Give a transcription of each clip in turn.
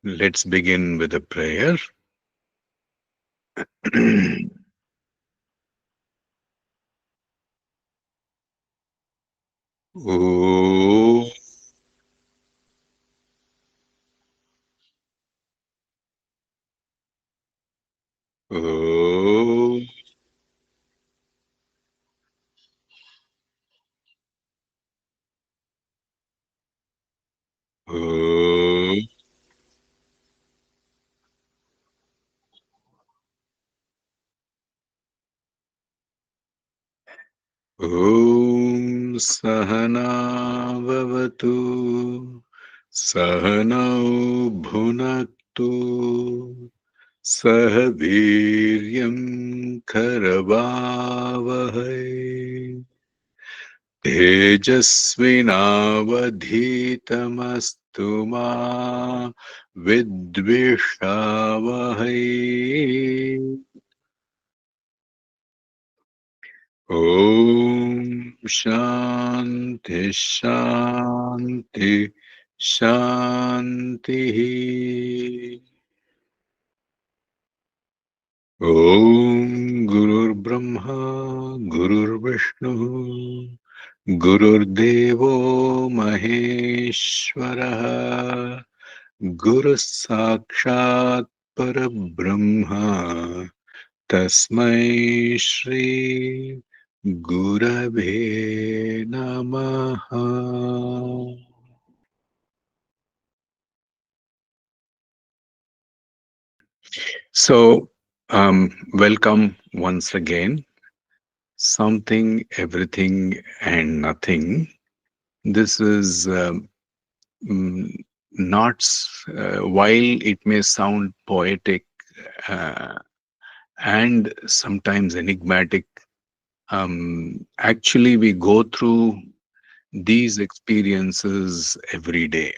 Let's begin with a prayer. Oh, oh, oh, Om Sahana Vavatu Sahanau Bhunaktu Sah Viryam Karavavahai तेजस्विनावधीतमस्तु मा विद्विषावहै ॐ शान्ति शान्ति शान्तिः ॐ गुरुर्ब्रह्मा गुरुर्विष्णुः गुरुर्देवो महेश्वरः गुरुः साक्षात् परब्रह्म तस्मै श्री गुरवे नमः. So, welcome once again. Something, everything, and nothing. This is mm, not, while it may sound poetic uh, and sometimes enigmatic, actually, we go through these experiences every day.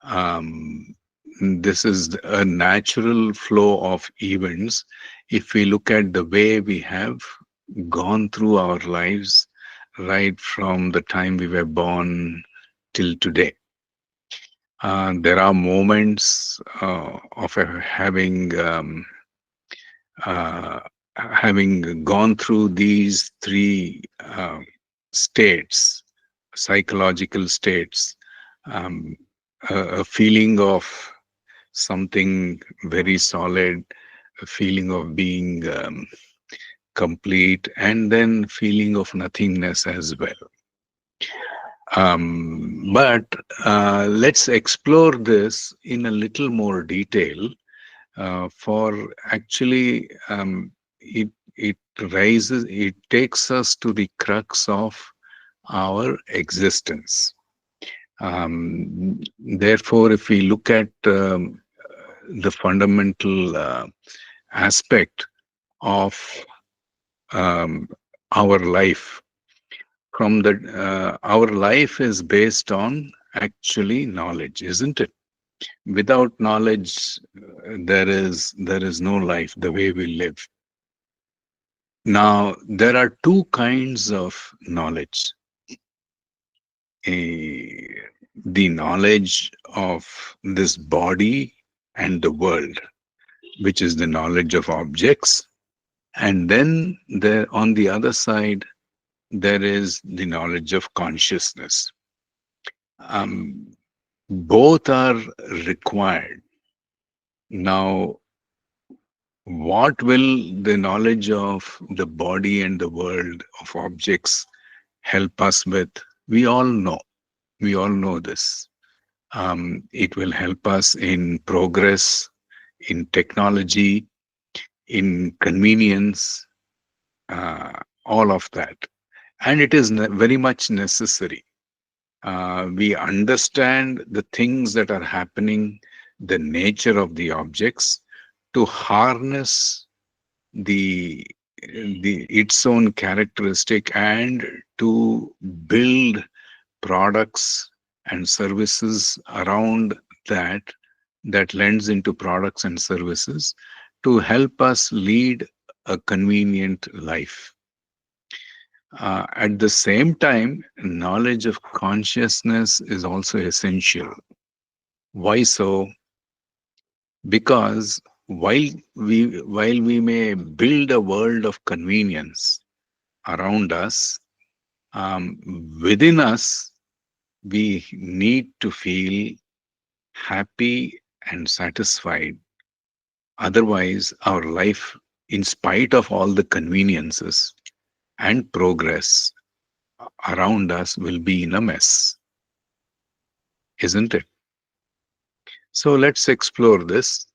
Um, this is a natural flow of events. If we look at the way we have gone through our lives, right from the time we were born till today, there are moments of uh, having gone through these three states, psychological states, um, a feeling of something very solid, a feeling of being complete, and then feeling of nothingness as well. But let's explore this in a little more detail. For actually, it it takes us to the crux of our existence. Therefore, if we look at the fundamental aspect of um, our life, from the our life is based on actually knowledge, isn't it? Without knowledge, there is no life the way we live. Now, there are two kinds of knowledge. The knowledge of this body and the world, which is the knowledge of objects. And then there, on the other side, there is the knowledge of consciousness. Um, both are required. Now, what will the knowledge of the body and the world of objects help us with? We all know. We all know this. It will help us in progress, in technology, in convenience, all of that. And it is very much necessary. We understand the things that are happening, the nature of the objects, to harness the its own characteristic and to build products and services around that lends into products and services to help us lead a convenient life. At the same time, knowledge of consciousness is also essential. Why so? Because while we may build a world of convenience around us, um, within us we need to feel happy and satisfied. Otherwise, our life, in spite of all the conveniences and progress around us, will be in a mess, isn't it? So let's explore this.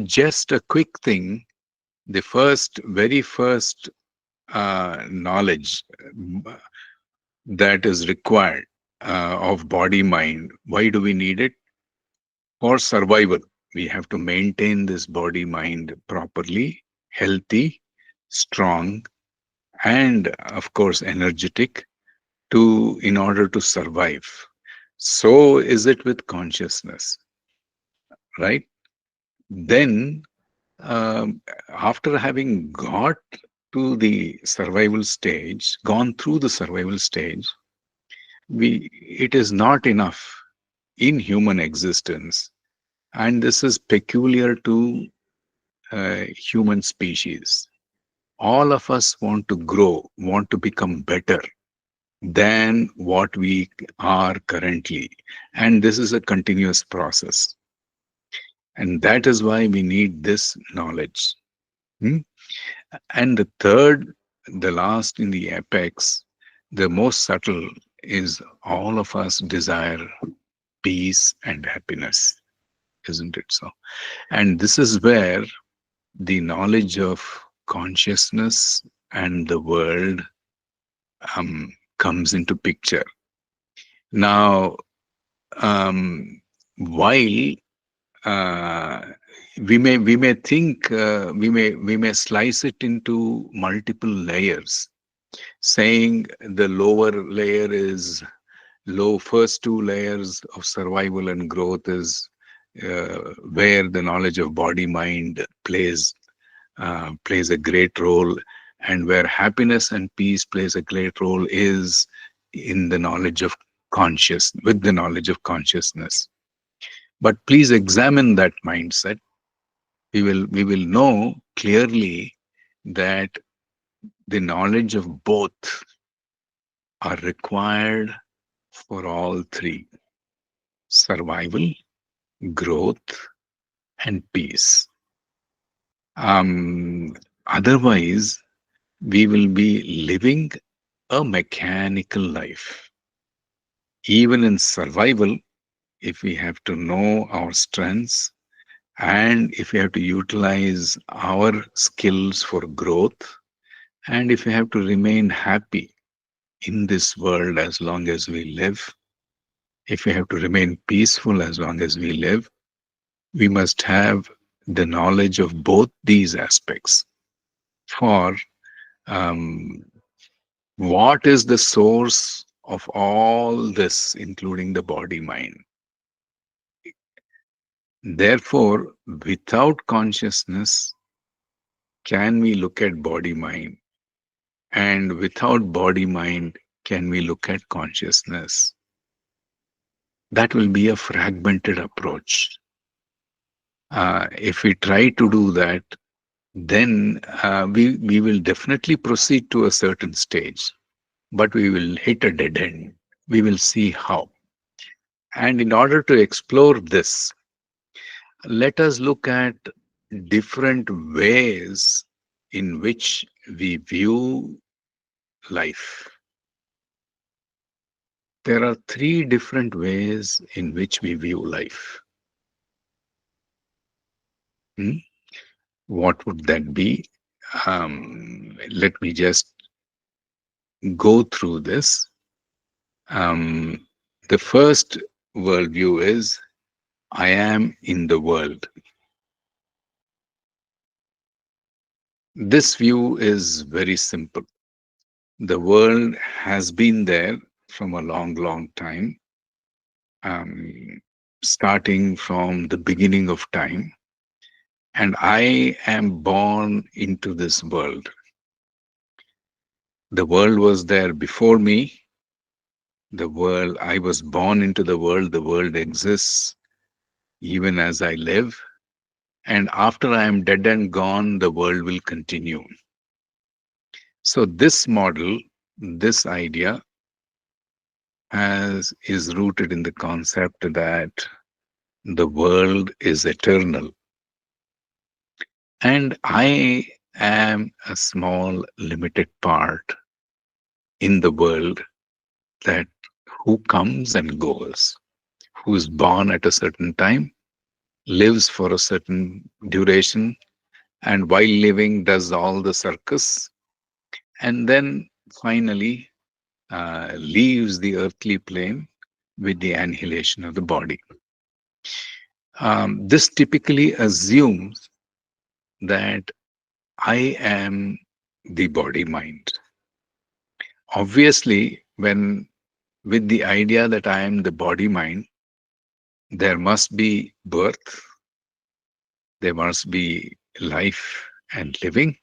Just a quick thing. The very first knowledge that is required of body mind. Why do we need it? For survival. We have to maintain this body mind properly, healthy, strong, and of course energetic to in order to survive. So is it with consciousness, right? Then um, after having got to the survival stage, gone through the survival stage, we it is not enough in human existence, and this is peculiar to human species. All of us want to grow, want to become better than what we are currently, and this is a continuous process, and that is why we need this knowledge. Hmm? And the third, the last in the apex, the most subtle, is all of us desire peace and happiness, isn't it so? And this is where the knowledge of consciousness and the world comes into picture. Now, while uh, we may think we may slice it into multiple layers, saying the lower layer is low. First two layers of survival and growth is where the knowledge of body mind plays a great role, and where happiness and peace plays a great role is in the knowledge of with the knowledge of consciousness. But please examine that mindset. We will know clearly that the knowledge of both are required for all three: survival, growth, and peace. Otherwise, we will be living a mechanical life. Even in survival, if we have to know our strengths and if we have to utilize our skills for growth, and if we have to remain happy in this world as long as we live, if we have to remain peaceful as long as we live, we must have the knowledge of both these aspects. For um, what is the source of all this, including the body mind? Therefore, without consciousness, can we look at body mind? And without body mind, can we look at consciousness? That will be a fragmented approach. If we try to do that, then we will definitely proceed to a certain stage, but we will hit a dead end. We will see how. And in order to explore this, let us look at different ways in which we view life. There are three different ways in which we view life. Hmm? What would that be? Let me just go through this. Um, the first worldview is I am in the world. This view is very simple. The world has been there from a long, long time, um, starting from the beginning of time. And I am born into this world. The world was there before me. I was born into the world exists. even as I live. And after I am dead and gone, the world will continue. So, this model, this idea, is rooted in the concept that the world is eternal and I am a small, limited part in the world that who comes and goes, who is born at a certain time, lives for a certain duration, and while living does all the circus, and then finally leaves the earthly plane with the annihilation of the body. This typically assumes that I am the body mind. Obviously, when with the idea that I am the body mind, there must be birth, there must be life and living,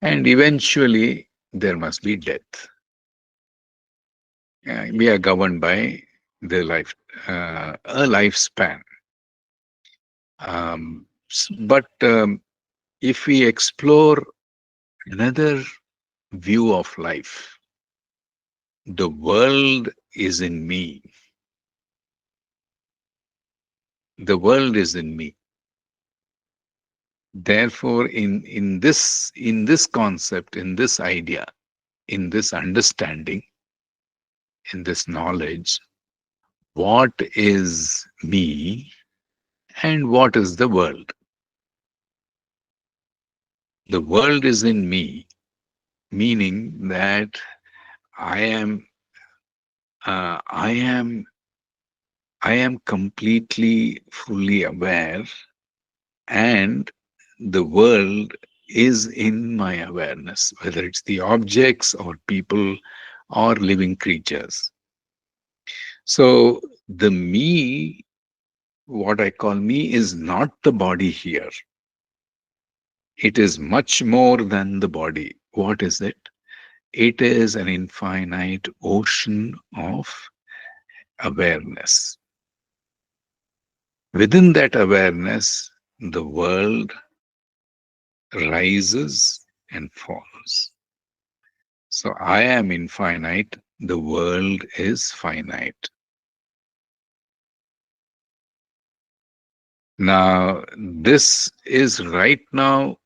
and eventually there must be death. We are governed by the a lifespan. But if we explore another view of life, the world is in me. The world is in me. Therefore, in this concept, in this idea, in this understanding, in this knowledge, what is me and what is the world? The world is in me, meaning that I am, I am, I am completely fully aware, and the world is in my awareness, whether it's the objects or people or living creatures. So the me, what I call me, is not the body here. It is much more than the body. What is it? It is an infinite ocean of awareness. Within that awareness, the world rises and falls. So I am infinite, the world is finite. Now, this is right now,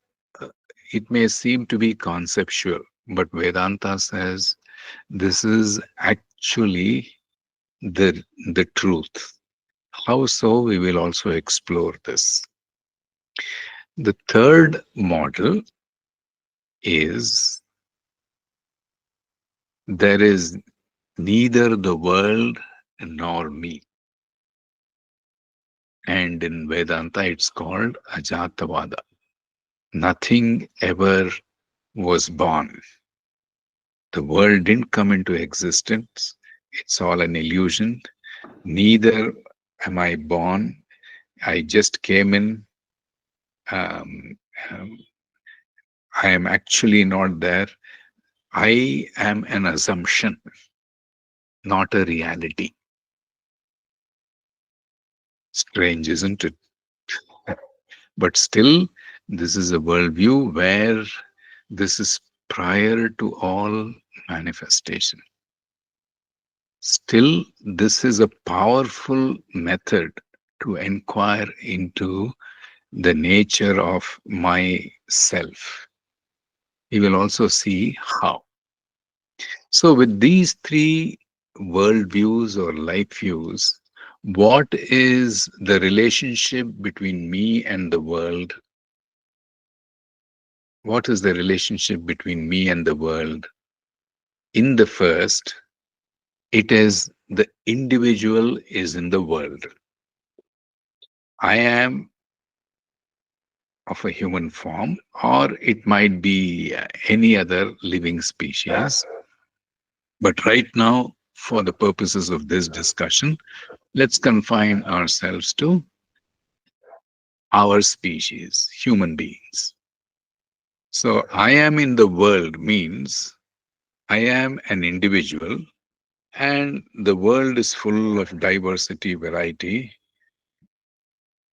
uh, it may seem to be conceptual, but Vedanta says this is actually the truth. How so? We will also explore this. The third model is there is neither the world nor me. And in Vedanta, it's called Ajatavada. Nothing ever was born. The world didn't come into existence. It's all an illusion. Neither am I born. I just came in. Um, um, I am actually not there. I am an assumption, not a reality. Strange, isn't it? But still, this is a worldview where this is prior to all manifestation. Still, this is a powerful method to inquire into the nature of myself. We will also see how. So, with these three worldviews or life views, what is the relationship between me and the world? What is the relationship between me and the world? In the first, it is the individual is in the world. I am of a human form, or it might be any other living species. But right now, for the purposes of this discussion, let's confine ourselves to our species, human beings. So, I am in the world means I am an individual, and the world is full of diversity, variety,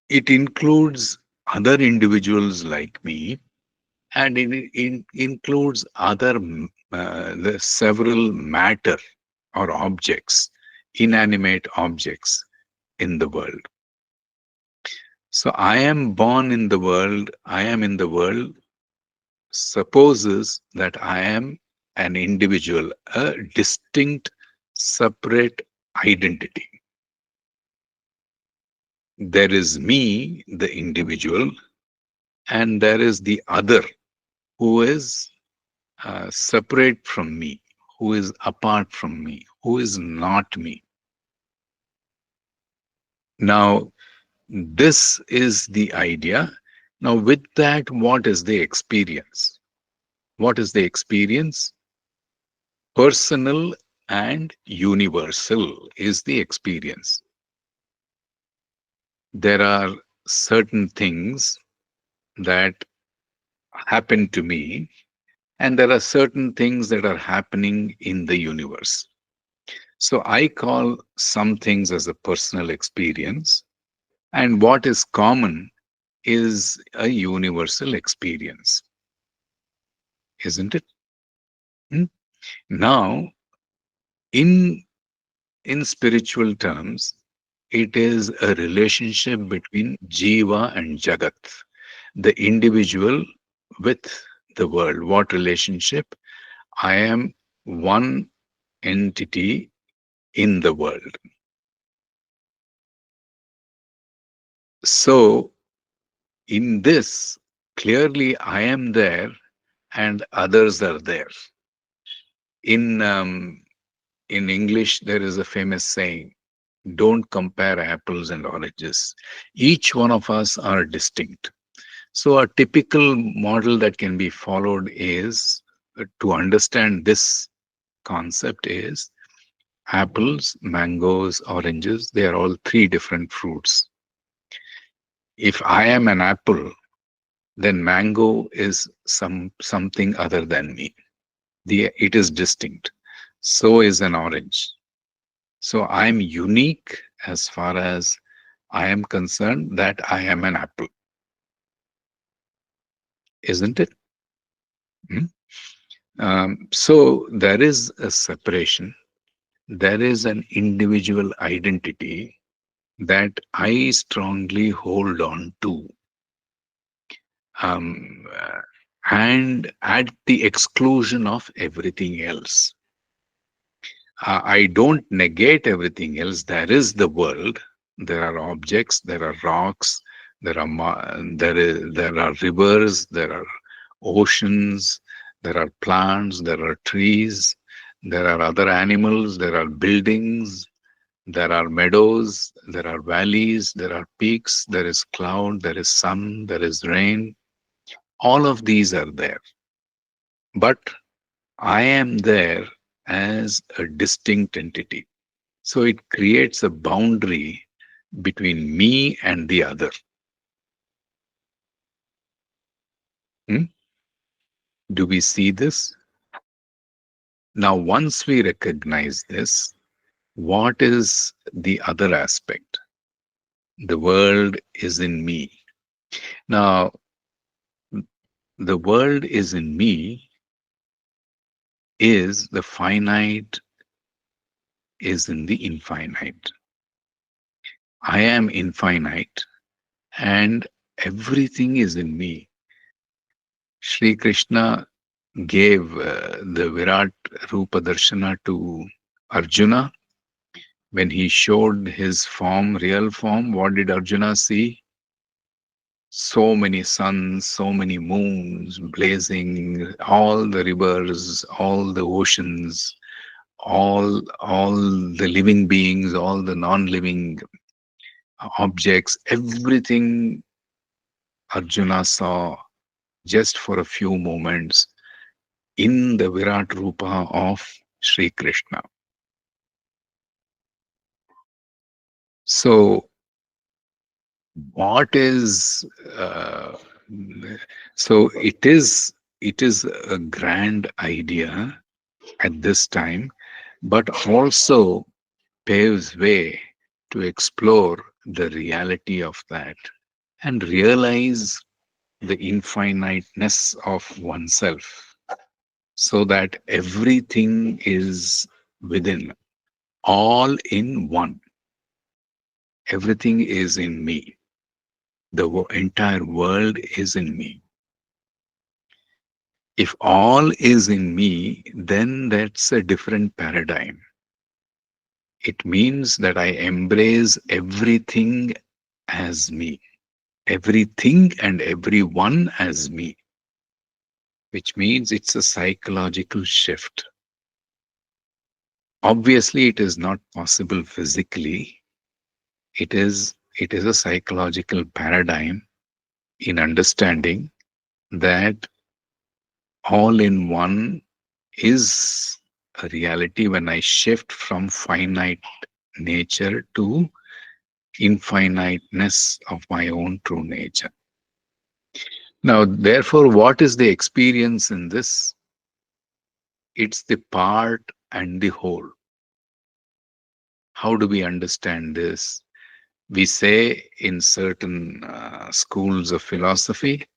It includes other individuals like me, and it includes other the several matter or objects, inanimate objects in the world. So I am born in the world, I am in the world supposes that I am an individual, a distinct, separate identity. There is me, the individual, and there is the other who is separate from me, who is apart from me, who is not me. Now, this is the idea. Now, with that, what is the experience? What is the experience? Personal and universal is the experience. There are certain things that happen to me, and there are certain things that are happening in the universe. So I call some things as a personal experience, and what is common is a universal experience, isn't it? Hmm? Now, in spiritual terms, it is a relationship between Jiva and Jagat, the individual with the world. What relationship? I am one entity in the world. So, in this, clearly I am there and others are there. In English, there is a famous saying: "Don't compare apples and oranges." Each one of us are distinct. So, a typical model that can be followed is to understand this concept is apples, mangoes, oranges, they are all three different fruits. If I am an apple, then mango is something other than me. It is distinct. So is an orange. So I am unique as far as I am concerned that I am an apple, isn't it? Hmm? So there is a separation. There is an individual identity that I strongly hold on to, and at the exclusion of everything else. I don't negate everything else. There is the world. There are objects. There are rocks. There are rivers. There are oceans. There are plants. There are trees. There are other animals. There are buildings. There are meadows. There are valleys. There are peaks. There is cloud. There is sun. There is rain. All of these are there. But I am there as a distinct entity. So it creates a boundary between me and the other. Hmm? Do we see this? Now, once we recognize this, what is the other aspect? The world is in me. Now, the world is in me is the finite is in the infinite. I am infinite and everything is in me. Sri Krishna gave the Virat Rupa Darshana to Arjuna. When he showed his form, real form, what did Arjuna see? So many suns, so many moons blazing, all the rivers, all the oceans, all the living beings, all the non-living objects, everything Arjuna saw just for a few moments in the Virat Rupa of Sri Krishna. So, what is so it is a grand idea at this time, but also paves way to explore the reality of that. and realize the infiniteness of oneself, so that everything is within, all in one. Everything is in me. The entire world is in me. If all is in me, then that's a different paradigm. It means that I embrace everything as me, everything and everyone as me, which means it's a psychological shift. Obviously, it is not possible physically. It is a psychological paradigm in understanding that all in one is a reality when I shift from finite nature to infiniteness of my own true nature. Now, therefore, what is the experience in this? It's the part and the whole. How do we understand this? We say in certain schools of philosophy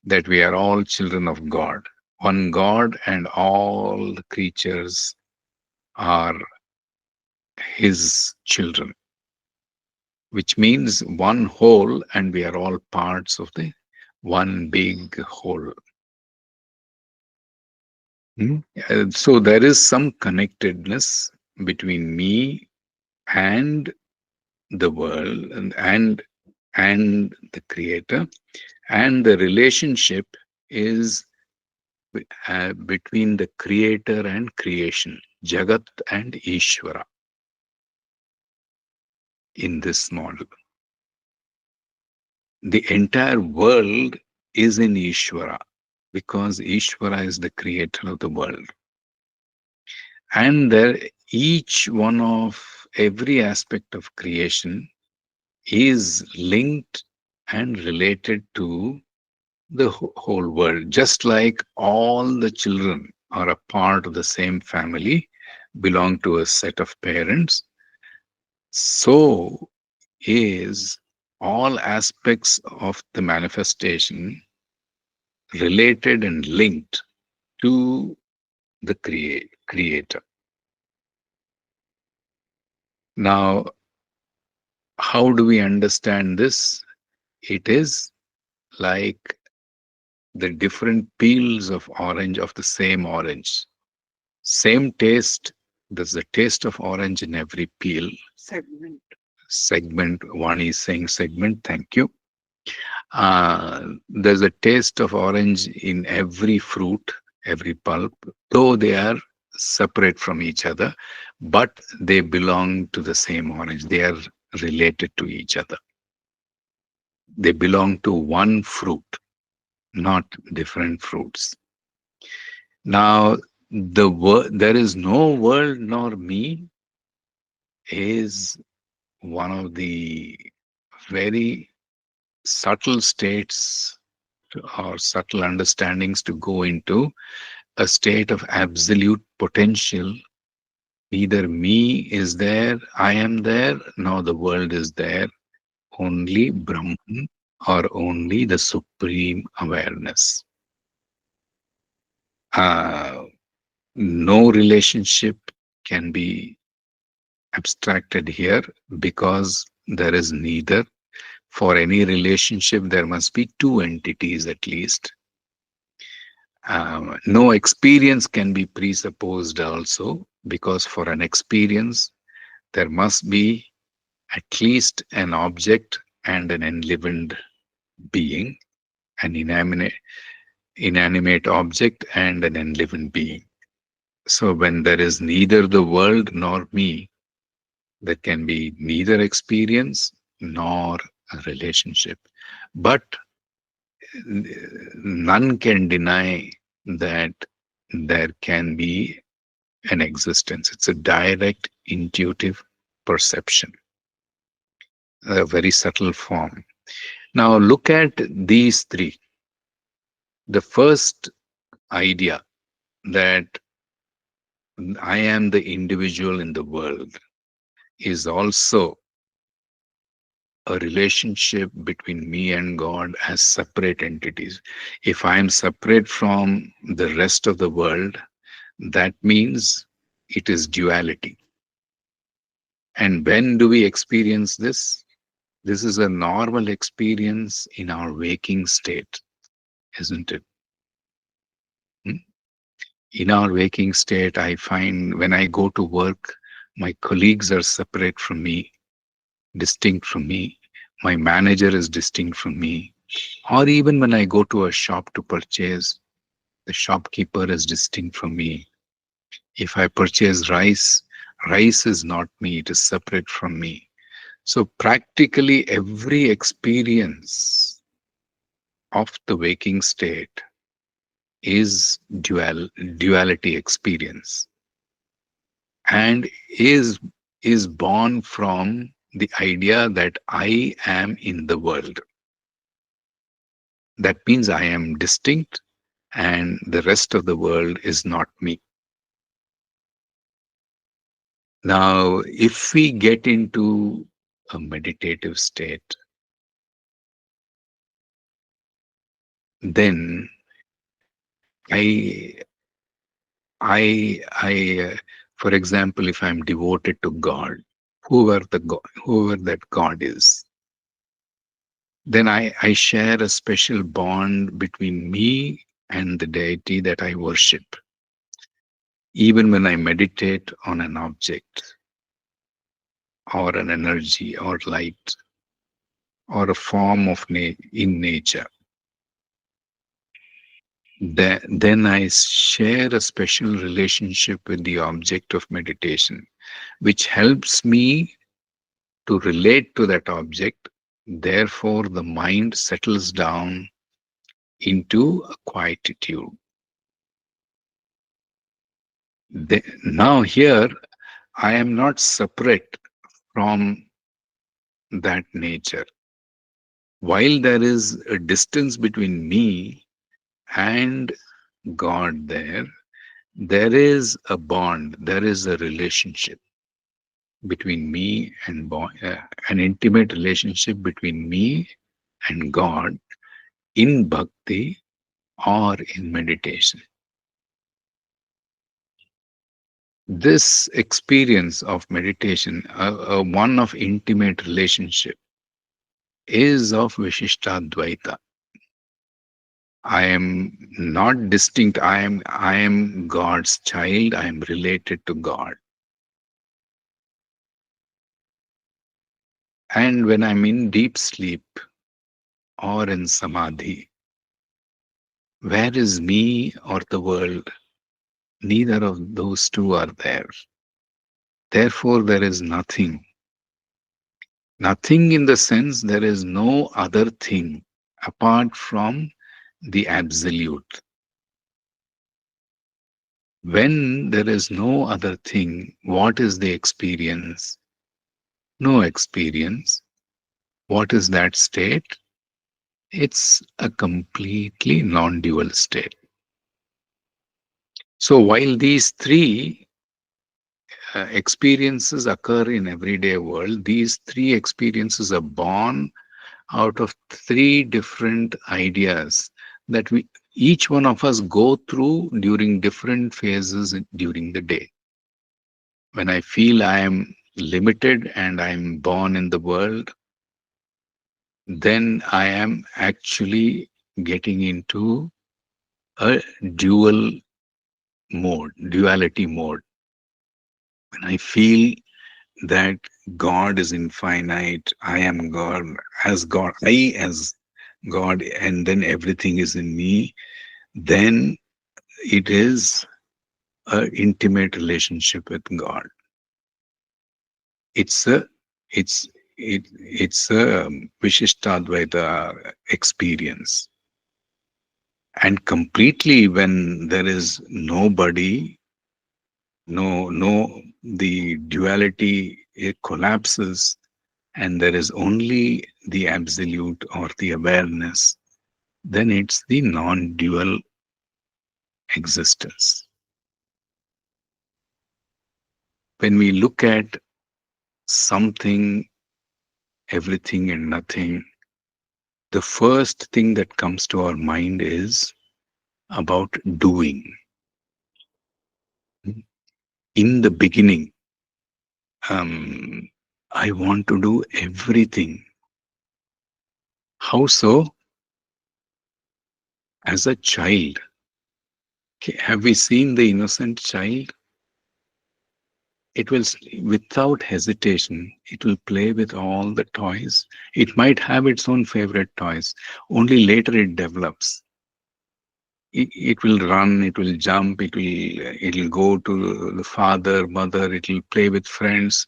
that we are all children of God. One God and all the creatures are his children, which means one whole, and we are all parts of the one big whole. Hmm? So there is some connectedness between me and the world and the creator, and the relationship is between the creator and creation, Jagat and Ishvara, in this model. The entire world is in Ishvara because Ishvara is the creator of the world. And there, each one of every aspect of creation is linked and related to the whole world. Just like all the children are a part of the same family, belong to a set of parents, so is all aspects of the manifestation related and linked to the creator. Now, how do we understand this? It is like the different peels of orange of the same orange. Same taste. There's a taste of orange in every peel. Segment. Vani is saying segment. Thank you. There's a taste of orange in every fruit, every pulp, though they are separate from each other, but they belong to the same orange. They are related to each other. They belong to one fruit, not different fruits. Now, there is no world nor me is one of the very subtle states or subtle understandings to go into a state of absolute potential. Neither me is there, I am there, nor the world is there. Only Brahman, or only the supreme awareness. Uh, no relationship can be abstracted here because there is neither. For any relationship, there must be two entities at least. No experience can be presupposed also, because for an experience, there must be at least an object and an enlivened being, an inanimate object and an enlivened being. So when there is neither the world nor me, there can be neither experience nor a relationship. But none can deny that there can be an existence. It's a direct intuitive perception, a very subtle form. Now look at these three. The first idea that I am the individual in the world is also a relationship between me and God as separate entities. If I am separate from the rest of the world, that means it is duality. And when do we experience this? This is a normal experience in our waking state, isn't it? Hmm? In our waking state, I find when I go to work, my colleagues are separate from me, distinct from me. My manager is distinct from me. Or even when I go to a shop to purchase, the shopkeeper is distinct from me. If I purchase rice, rice is not me, it is separate from me. So practically every experience of the waking state is duality experience, and is born from the idea that I am in the world. That means I am distinct and the rest of the world is not me. Now, if we get into a meditative state, then I, I, for example, if I'm devoted to God, whoever that God is, then I share a special bond between me and the deity that I worship. Even when I meditate on an object or an energy or light or a form of in nature, then I share a special relationship with the object of meditation, which helps me to relate to that object. Therefore, the mind settles down into a quietude. Now, here, I am not separate from that nature. While there is a distance between me and God, there is a bond, there is a relationship between me and an intimate relationship between me and God in bhakti or in meditation. This experience of meditation, one of intimate relationship, is of Vishishtadvaita. I am not distinct. I am God's child. I am related to God. And when I'm in deep sleep or in samadhi, where is me or the world? Neither of those two are there. Therefore, there is nothing. Nothing in the sense there is no other thing apart from the absolute. When there is no other thing, what is the experience? No experience. What is that state? It's a completely non-dual state. So while these three experiences occur in everyday world, these three experiences are born out of three different ideas that we each one of us go through during different phases during the day. When I feel I am limited and I'm born in the world, then I am actually getting into a duality mode. When I feel that God is infinite, I am God, I as God, and then everything is in me, then it is an intimate relationship with God. It's a it's a Vishishtadvaita experience. And completely when there is nobody, the duality, it collapses and there is only the absolute or the awareness, then it's the non-dual existence. When we look at something everything and nothing, the first thing that comes to our mind is about doing. In the beginning, I want to do everything. How so? As a child, okay, have we seen the innocent child? It will, without hesitation, it will play with all the toys. It might have its own favorite toys. Only later it develops. It will run, it will jump, it'll go to the father, mother, it will play with friends.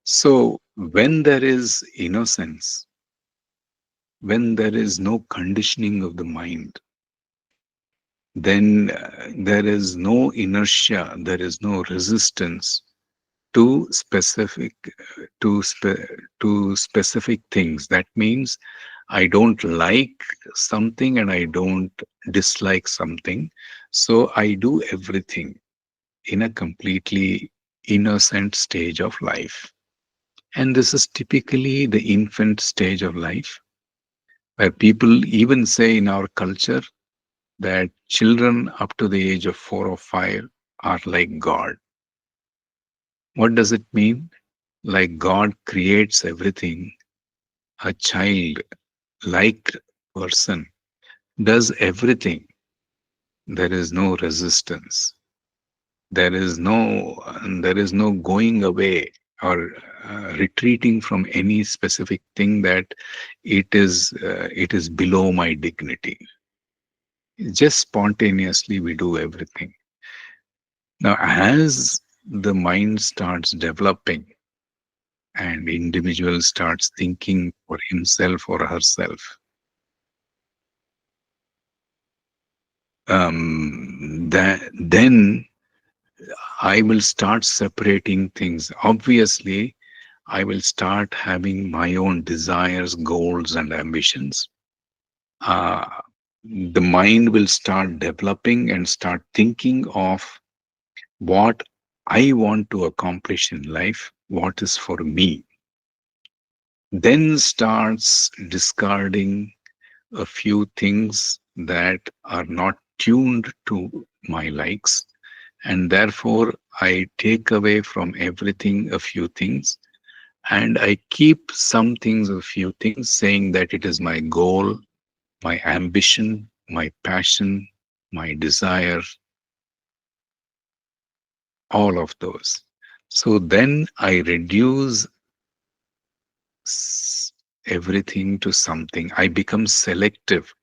So when there is innocence, when there is no conditioning of the mind, then there is no inertia, there is no resistance to specific things. That means I don't like something and I don't dislike something, so I do everything in a completely innocent stage of life. And this is typically the infant stage of life, where people even say in our culture that children up to the age of 4 or 5 are like God. What does it mean? Like God creates everything, a child, like person, does everything. There is no resistance. There is no going away or retreating from any specific thing that it is below my dignity. Just spontaneously we do everything. Now, as the mind starts developing and individual starts thinking for himself or herself, then I will start separating things. Obviously, I will start having my own desires, goals, and ambitions. Uh, the mind will start developing and start thinking of what I want to accomplish in life, what is for me. Then starts discarding a few things that are not tuned to my likes, and therefore I take away from everything a few things, and I keep some things, a few things, saying that it is my goal, my ambition, my passion, my desire, all of those. So then I reduce everything to something. I become selective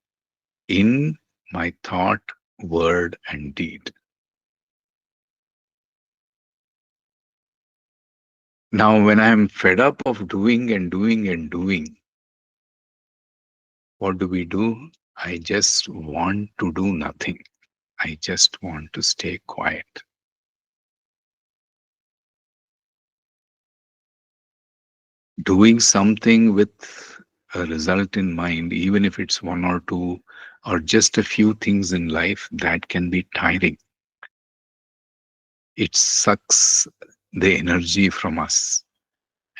in my thought, word, and deed. Now, when I'm fed up of doing and doing and doing, what do? I just want to do nothing. I just want to stay quiet. Doing something with a result in mind, even if it's one or two or just a few things in life, that can be tiring. It sucks the energy from us.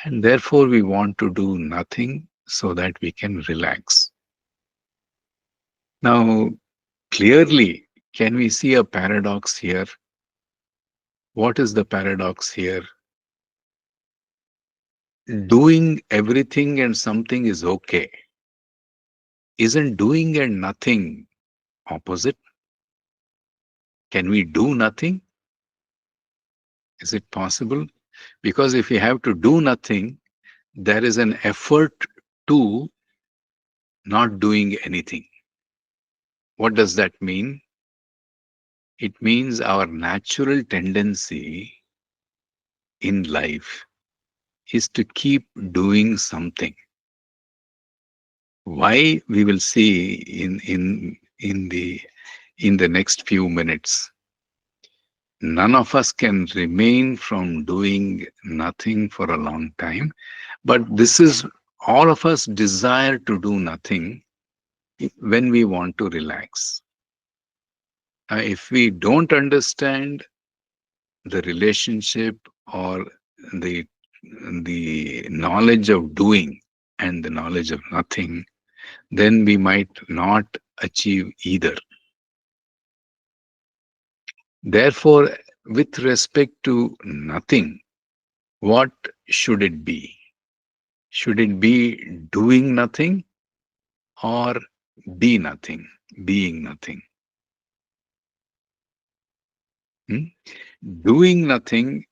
And therefore, we want to do nothing so that we can relax. Now, clearly, can we see a paradox here? What is the paradox here? Doing everything and something is okay. Isn't doing and nothing opposite? Can we do nothing? Is it possible? Because if we have to do nothing, there is an effort to not doing anything. What does that mean? It means our natural tendency in life is to keep doing something. Why, we will see in the next few minutes. None of us can remain from doing nothing for a long time, but this is, all of us desire to do nothing when we want to relax. If we don't understand the relationship or the the knowledge of doing, and the knowledge of nothing, then we might not achieve either. Therefore, with respect to nothing, what should it be? Should it be doing nothing or be nothing, being nothing? Hmm? Doing nothing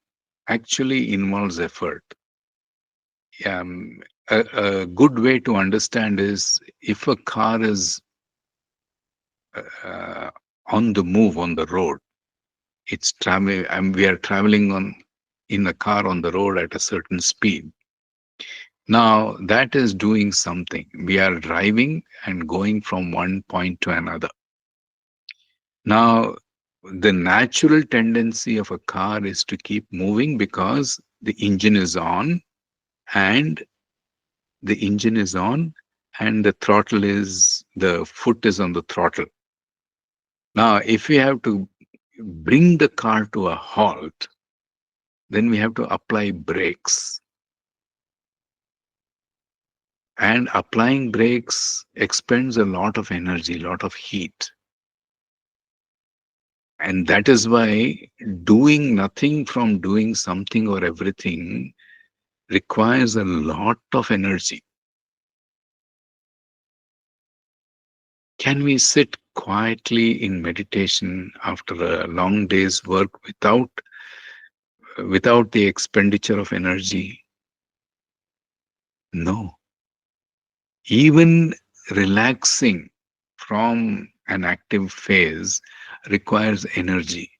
actually involves effort. A good way to understand is if a car is uh, on the move on the road, it's traveling, and we are traveling on in a car on the road at a certain speed. Now that is doing something. We are driving and going from one point to another. Now, the natural tendency of a car is to keep moving because the engine is on and the engine is on and the foot is on the throttle. Now, if we have to bring the car to a halt, then we have to apply brakes. And applying brakes expends a lot of energy, a lot of heat. And that is why doing nothing from doing something or everything requires a lot of energy. Can we sit quietly in meditation after a long day's work without the expenditure of energy? No. Even relaxing from an active phase requires energy.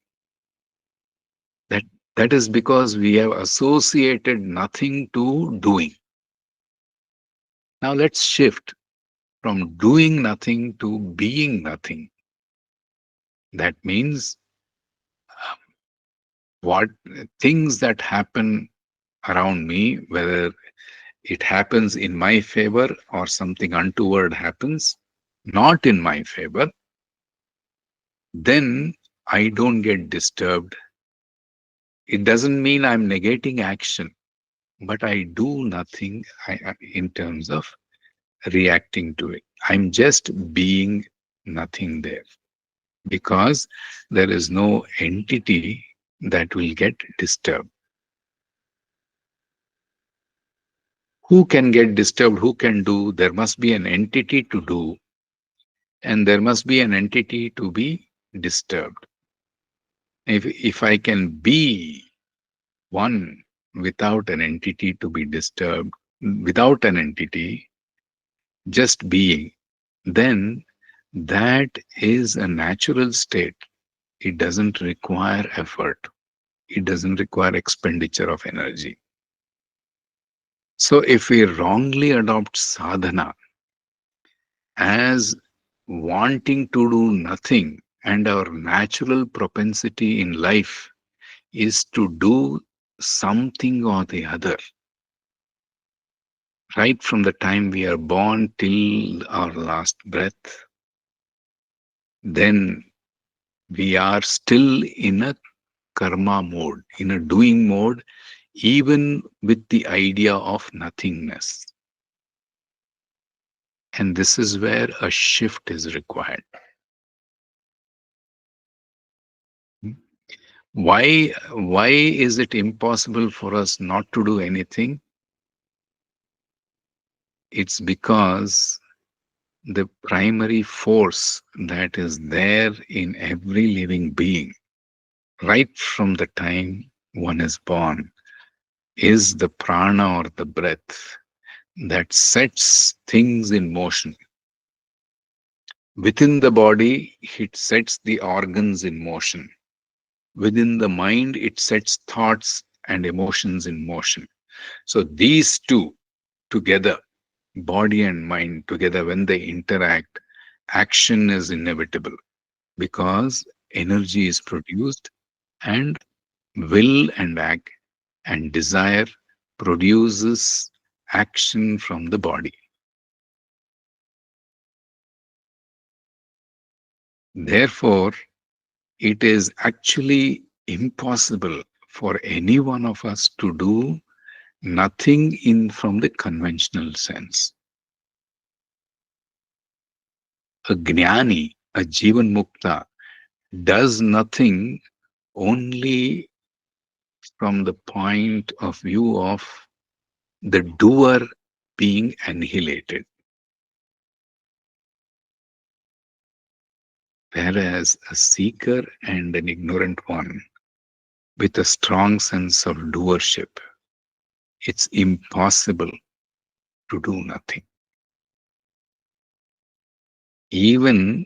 That that is because we have associated nothing to doing. Now let's shift from doing nothing to being nothing. That means what things that happen around me, whether it happens in my favor or something untoward happens not in my favor, then I don't get disturbed. It doesn't mean I'm negating action, but I do nothing in terms of reacting to it. I'm just being nothing there because there is no entity that will get disturbed. Who can get disturbed? Who can do? There must be an entity to do, and there must be an entity to be disturbed. If I can be one without an entity to be disturbed, without an entity, just being, then that is a natural state. It doesn't require effort. It doesn't require expenditure of energy. So if we wrongly adopt sadhana as wanting to do nothing, and our natural propensity in life is to do something or the other, right from the time we are born till our last breath, then we are still in a karma mode, in a doing mode, even with the idea of nothingness. And this is where a shift is required. Why is it impossible for us not to do anything? It's because the primary force that is there in every living being, right from the time one is born, is the prana or the breath that sets things in motion. Within the body, it sets the organs in motion. Within the mind, it sets thoughts and emotions in motion. So these two together, body and mind together, when they interact, action is inevitable because energy is produced, and will and act and desire produces action from the body. Therefore, it is actually impossible for any one of us to do Nothing in from the conventional sense. A Gnani, a Jivan Mukta, does nothing only from the point of view of the doer being annihilated. Whereas a seeker and an ignorant one with a strong sense of doership, it's impossible to do nothing. Even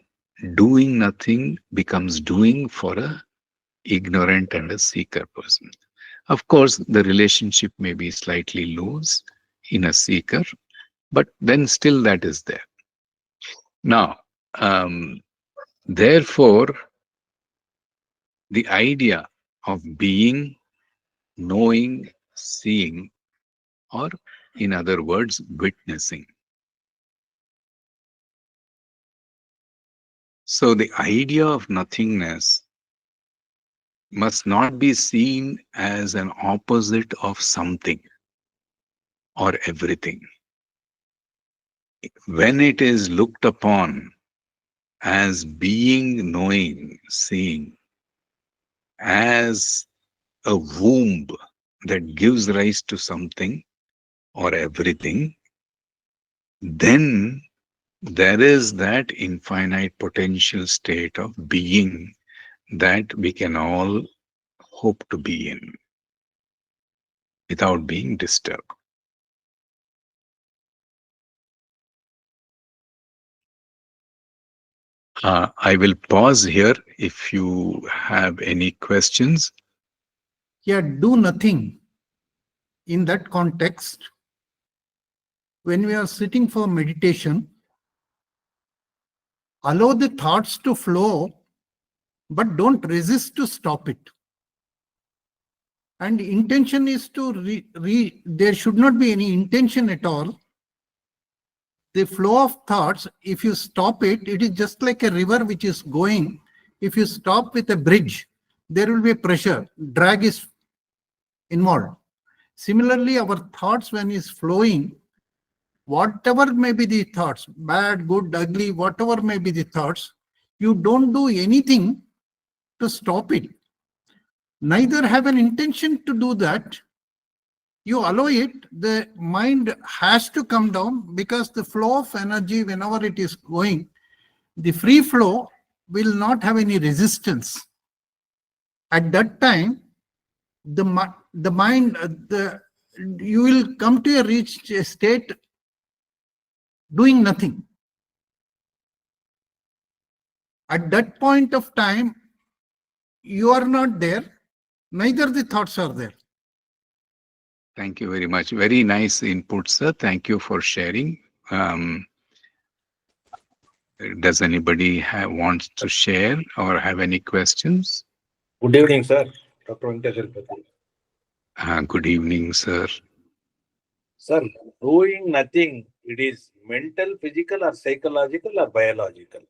doing nothing becomes doing for a ignorant and a seeker person. Of course, the relationship may be slightly loose in a seeker, but then still that is there. Now, therefore, the idea of being, knowing, seeing, or in other words, witnessing. So the idea of nothingness must not be seen as an opposite of something or everything. When it is looked upon as being, knowing, seeing, as a womb that gives rise to something or everything, then there is that infinite potential state of being that we can all hope to be in without being disturbed. I will pause here if you have any questions. Yeah, do nothing. In that context, when we are sitting for meditation, allow the thoughts to flow, but don't resist to stop it. And intention is to there should not be any intention at all. The flow of thoughts, if you stop it, it is just like a river which is going. If you stop with a bridge, there will be a pressure, drag is involved. Similarly, our thoughts, when is flowing, whatever may be the thoughts, bad, good, ugly, whatever may be the thoughts, you don't do anything to stop it. Neither have an intention to do that. You allow it, the mind has to come down, because the flow of energy, whenever it is going, the free flow will not have any resistance. At that time, the mind, you will come to a reached state doing nothing. At that point of time, you are not there, neither the thoughts are there. Thank you very much. Very nice input, sir. Thank you for sharing. Does anybody wants to share or have any questions? Good evening, sir. Dr. Venkateswarapati. Good evening, sir. Sir, doing nothing, it is mental, physical, or psychological, or biological?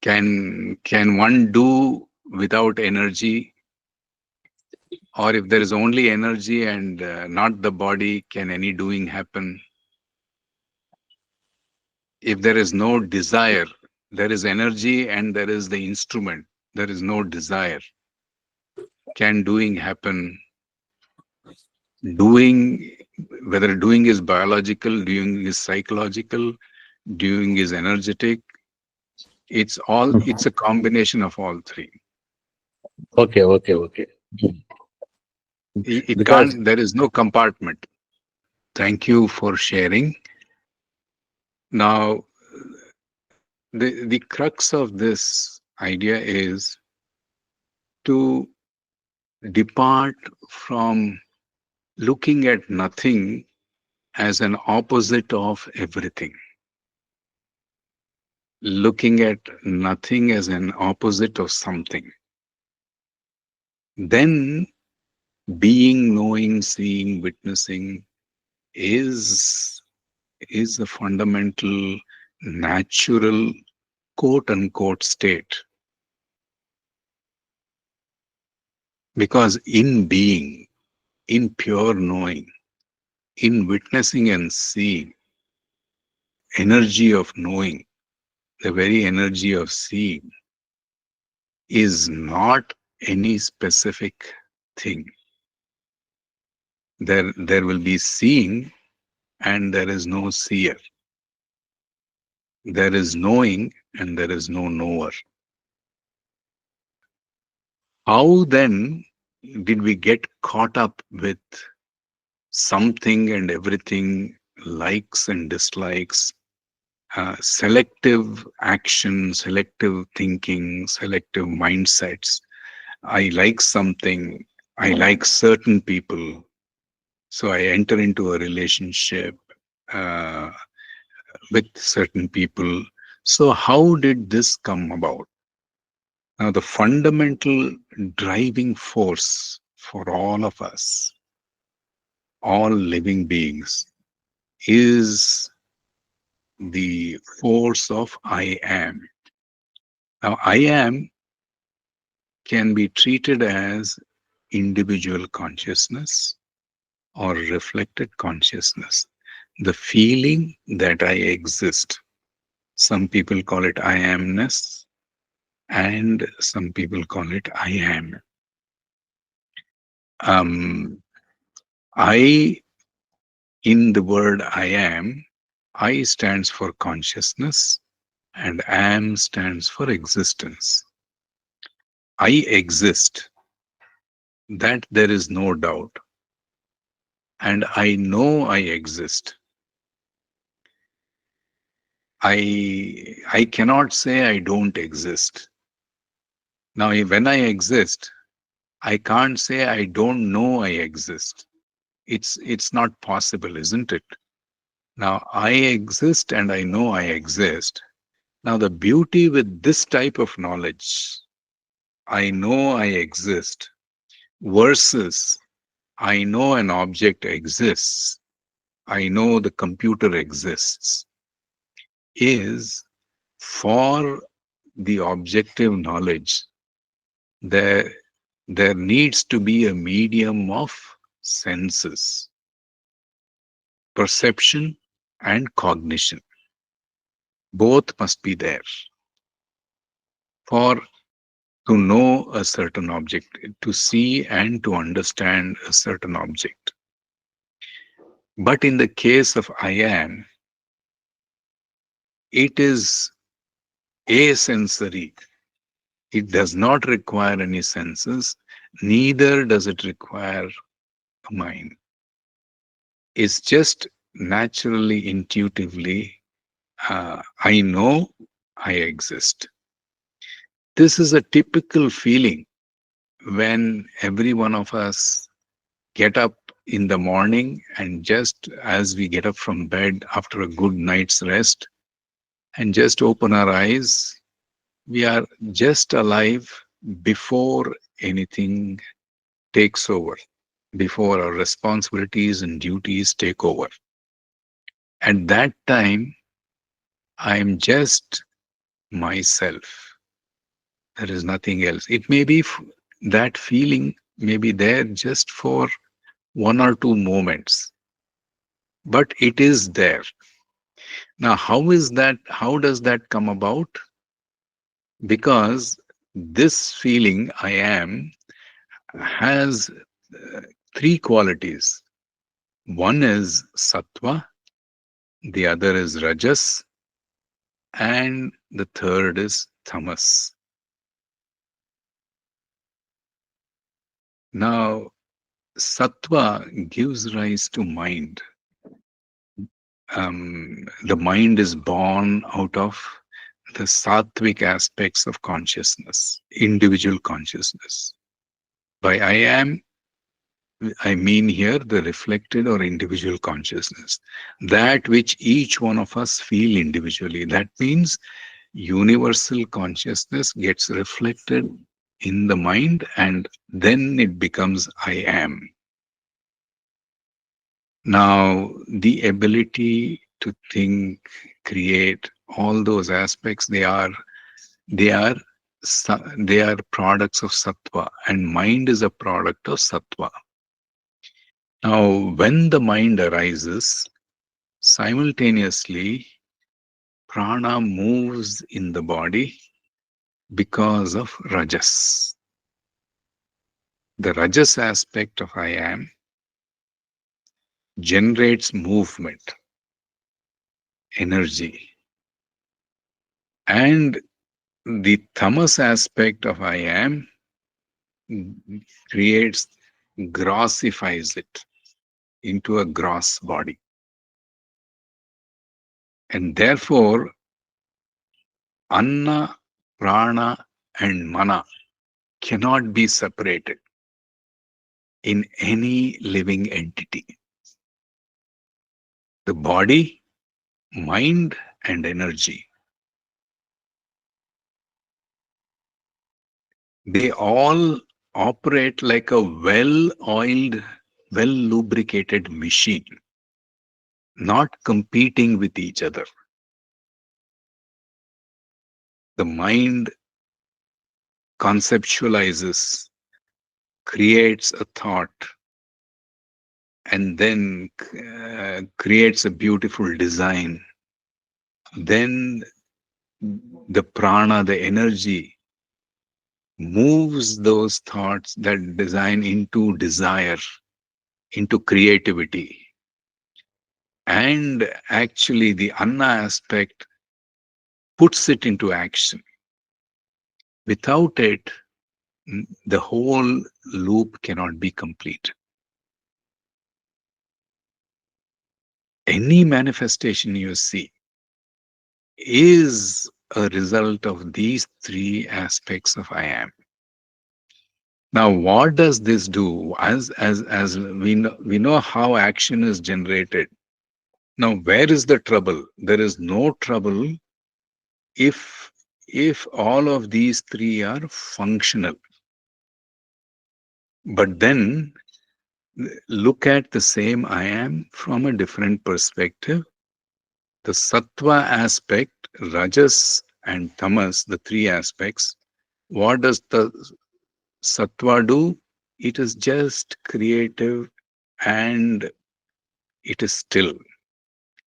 Can one do without energy? Or if there is only energy and not the body, can any doing happen? If there is no desire, there is energy and there is the instrument, there is no desire. Can doing happen? Doing, whether doing is biological, doing is psychological, doing is energetic, it's a combination of all three. Okay. It Because can't, there is no compartment. Thank you for sharing. Now, the crux of this idea is to depart from looking at nothing as an opposite of everything, looking at nothing as an opposite of something. Then being, knowing, seeing, witnessing is a fundamental, natural, quote unquote state. Because in being, in pure knowing, in witnessing and seeing, energy of knowing, the very energy of seeing is not any specific thing. There will be seeing and there is no seer. There is knowing and there is no knower. How then did we get caught up with something and everything, likes and dislikes, selective action, selective thinking, selective mindsets? I like something, I like certain people, so I enter into a relationship uh, with certain people. So, how did this come about? Now, the fundamental driving force for all of us, all living beings, is the force of I am. Now, I am can be treated as individual consciousness or reflected consciousness, the feeling that I exist. Some people call it I amness, and some people call it I am. I, in the word I stands for consciousness and am stands for existence. I exist, that there is no doubt. And I know I exist. I cannot say I don't exist. Now, when I exist, I can't say I don't know I exist. It's not possible, isn't it? Now, I exist and I know I exist. Now, the beauty with this type of knowledge, I know I exist, versus I know an object exists, I know the computer exists, is for the objective knowledge, there, there needs to be a medium of senses, perception and cognition. Both must be there for to know a certain object, to see and to understand a certain object. But in the case of I am, it is asensory. It does not require any senses, neither does it require a mind. It's just naturally, intuitively, I know I exist. This is a typical feeling when every one of us get up in the morning, and just as we get up from bed after a good night's rest and just open our eyes, we are just alive before anything takes over, before our responsibilities and duties take over. At that time, I am just myself. There is nothing else. It may be that feeling may be there just for 1 or 2 moments, but it is there. Now, how is that? How does that come about? Because this feeling, I am, has three qualities. One is sattva, the other is rajas, and the third is tamas. Now, sattva gives rise to mind. The mind is born out of the sattvic aspects of consciousness, individual consciousness. By I am, I mean here the reflected or individual consciousness, that which each one of us feel individually. That means universal consciousness gets reflected in the mind and then it becomes I am. Now, the ability to think, create, all those aspects, they are products of sattva, and mind is a product of sattva. Now, when the mind arises, simultaneously prana moves in the body because of rajas. The rajas aspect of I am generates movement, energy, and the tamas aspect of I am creates, grossifies it into a gross body. And therefore, anna, prana, and mana cannot be separated in any living entity. The body, mind, and energy, they all operate like a well oiled, well lubricated machine, not competing with each other. The mind conceptualizes, creates a thought, and then creates a beautiful design. Then the prana, the energy, moves those thoughts, that design, into desire, into creativity. And actually, the anna aspect puts it into action. Without it, the whole loop cannot be complete. Any manifestation you see is a result of these three aspects of I am. Now, what does this do? As we know how action is generated. Now, where is the trouble? There is no trouble if all of these three are functional. But then look at the same I am from a different perspective. The sattva aspect, rajas and tamas, the three aspects, what does the sattva do? It is just creative and it is still.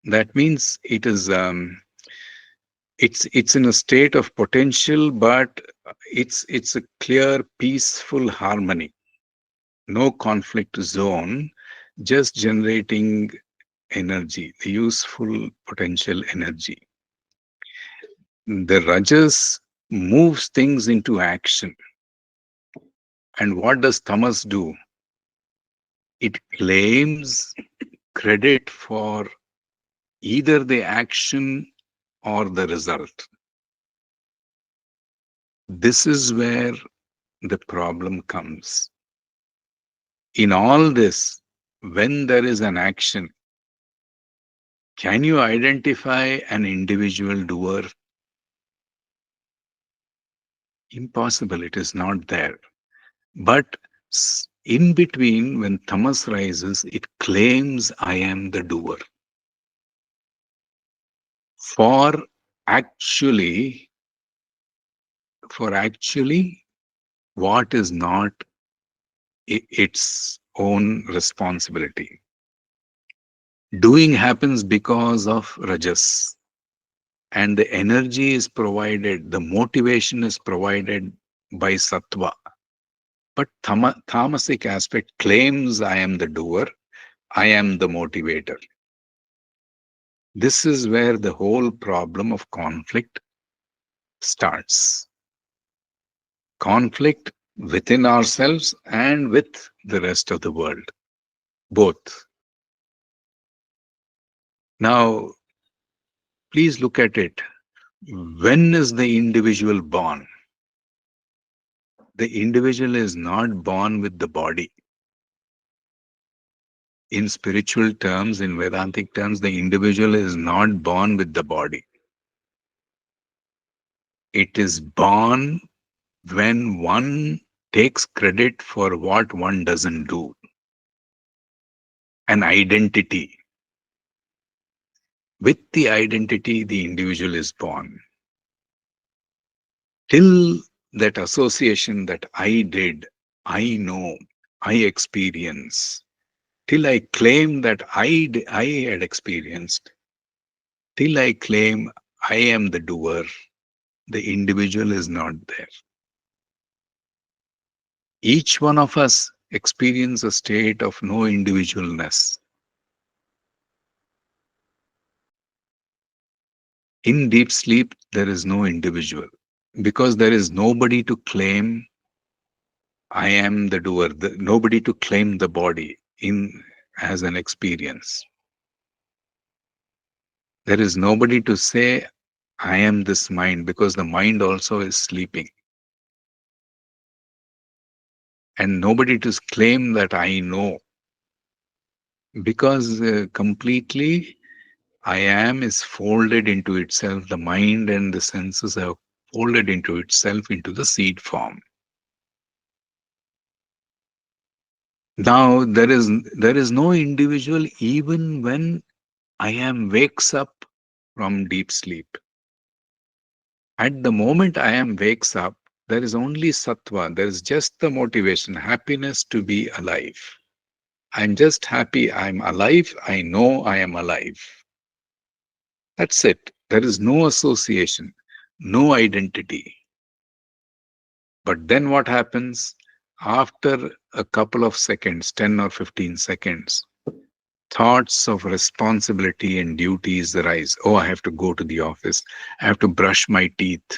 That means it is it's in a state of potential, but it's a clear, peaceful harmony. No conflict zone, just generating energy, the useful potential energy. The rajas moves things into action. And what does tamas do? It claims credit for either the action or the result. This is where the problem comes. In all this, when there is an action, can you identify an individual doer? Impossible, it is not there. But in between, when tamas rises, it claims I am the doer. For actually, what is not its own responsibility. Doing happens because of rajas, and the energy is provided, the motivation is provided by sattva. But tamasic aspect claims I am the doer, I am the motivator. This is where the whole problem of conflict starts. Conflict within ourselves and with the rest of the world, both. Now, please look at it. When is the individual born? The individual is not born with the body. In spiritual terms, in Vedantic terms, the individual is not born with the body. It is born when one takes credit for what one doesn't do. An identity. With the identity, the individual is born. Till that association that I did, I know, I experience, till I claim that I had experienced, till I claim I am the doer, the individual is not there. Each one of us experience a state of no individualness. In deep sleep, there is no individual because there is nobody to claim I am the doer, nobody to claim the body in as an experience. There is nobody to say I am this mind because the mind also is sleeping. And nobody to claim that I know because completely I am is folded into itself. The mind and the senses are folded into itself into the seed form. Now there is no individual even when I am wakes up from deep sleep. At the moment I am wakes up, there is only sattva. There is just the motivation, happiness to be alive. I'm just happy I'm alive. I know I am alive. That's it. There is no association, no identity. But then what happens? After a couple of seconds, 10 or 15 seconds, thoughts of responsibility and duties arise. Oh, I have to go to the office. I have to brush my teeth.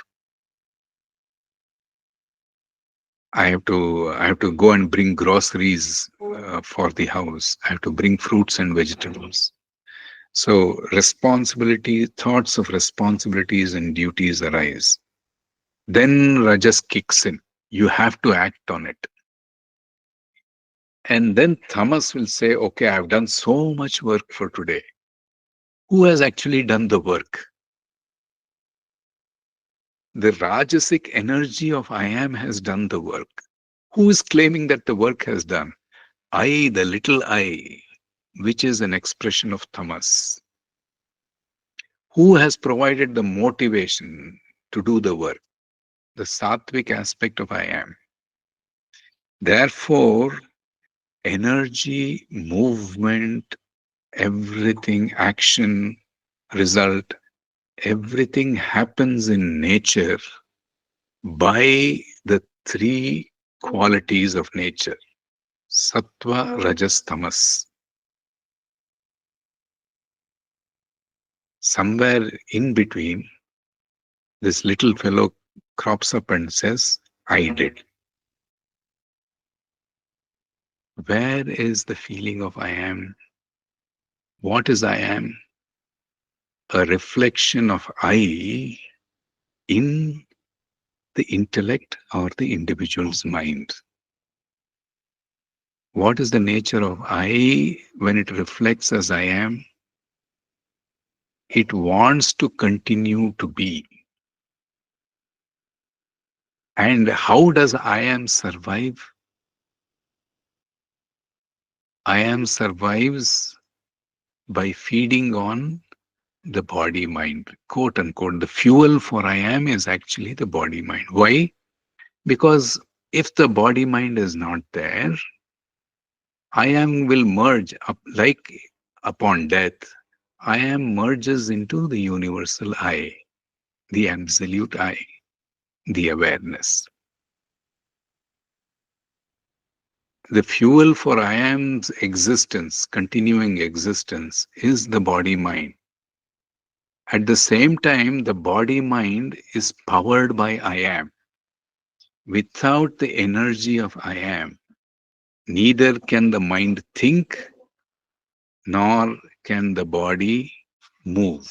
I have to go and bring groceries for the house. I have to bring fruits and vegetables. So responsibility, thoughts of responsibilities and duties arise. Then Rajas kicks in. You have to act on it. And then Tamas will say, okay, I've done so much work for today. Who has actually done the work? The Rajasic energy of I am has done the work. Who is claiming that the work has done? I, the little I, which is an expression of Tamas. Who has provided the motivation to do the work? The Sattvic aspect of I am. Therefore, energy, movement, everything, action, result, everything happens in nature by the three qualities of nature: sattva, rajas, tamas. Somewhere in between, this little fellow crops up and says, I did. Where is the feeling of I am? What is I am? A reflection of I in the intellect or the individual's mind. What is the nature of I when it reflects as I am? It wants to continue to be. And how does I am survive? I am survives by feeding on the body mind. Quote unquote, the fuel for I am is actually the body mind. Why? Because if the body mind is not there, I am will merge up like upon death. I am merges into the universal I, the absolute I, the awareness. The fuel for I am's existence, continuing existence, is the body mind. At the same time, the body mind is powered by I am. Without the energy of I am, neither can the mind think nor can the body move.